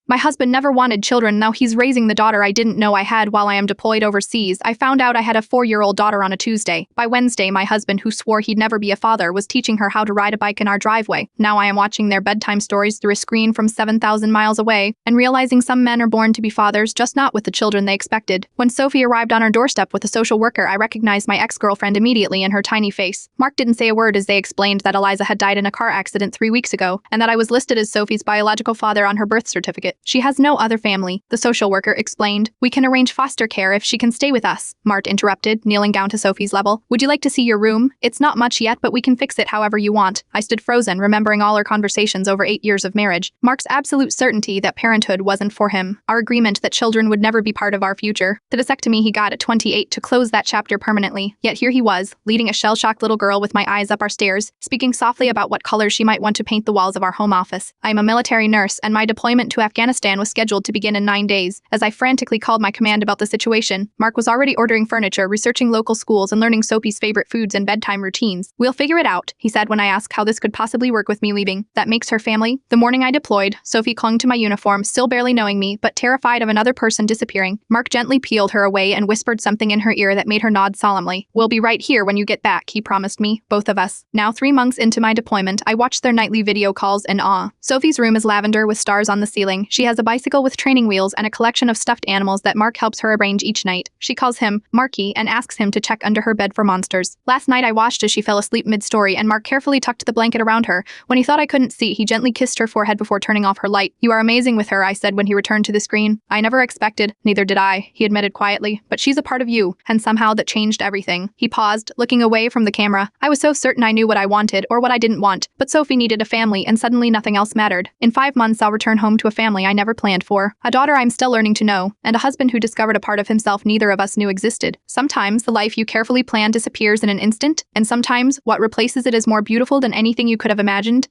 My husband never wanted children, now he's raising the daughter I didn't know I had while I am deployed overseas. I found out I had a 4-year-old daughter on a Tuesday. By Wednesday, my husband, who swore he'd never be a father, was teaching her how to ride a bike in our driveway. Now I am watching their bedtime stories through a screen from 7,000 miles away, and realizing some men are born to be fathers, just not with the children they expected. When Sophie arrived on our doorstep with a social worker, I recognized my ex-girlfriend immediately in her tiny face. Mark didn't say a word as they explained that Eliza had died in a car accident 3 weeks ago, and that I was listed as Sophie's biological father on her birth certificate. She has no other family, the social worker explained. We can arrange foster care if she can stay with us, Mart interrupted, kneeling down to Sophie's level. Would you like to see your room? It's not much yet, but we can fix it however you want. I stood frozen, remembering all our conversations over 8 years of marriage. Mark's absolute certainty that parenthood wasn't for him. Our agreement that children would never be part of our future. The vasectomy he got at 28 to close that chapter permanently. Yet here he was, leading a shell-shocked little girl with my eyes up our stairs, speaking softly about what colors she might want to paint the walls of our home office. I am a military nurse, and my deployment to Afghanistan was scheduled to begin in 9 days. As I frantically called my command about the situation, Mark was already ordering furniture, researching local schools, and learning Sophie's favorite foods and bedtime routines. We'll figure it out, he said when I asked how this could possibly work with me leaving. That makes her family. The morning I deployed, Sophie clung to my uniform, still barely knowing me, but terrified of another person disappearing. Mark gently peeled her away and whispered something in her ear that made her nod solemnly. We'll be right here when you get back, he promised me, both of us. Now 3 months into my deployment, I watched their nightly video calls in awe. Sophie's room is lavender with stars on the ceiling. She has a bicycle with training wheels and a collection of stuffed animals that Mark helps her arrange each night. She calls him Marky and asks him to check under her bed for monsters. Last night I watched as she fell asleep mid-story, and Mark carefully tucked the blanket around her. When he thought I couldn't see, he gently kissed her forehead before turning off her light. You are amazing with her, I said when he returned to the screen. I never expected, neither did I, he admitted quietly, but she's a part of you, and somehow that changed everything. He paused, looking away from the camera. I was so certain I knew what I wanted or what I didn't want, but Sophie needed a family, and suddenly nothing else mattered. In 5 months I'll return home to a family I never planned for, a daughter I'm still learning to know, and a husband who discovered a part of himself neither of us knew existed. Sometimes the life you carefully plan disappears in an instant, and sometimes what replaces it is more beautiful than anything you could have imagined.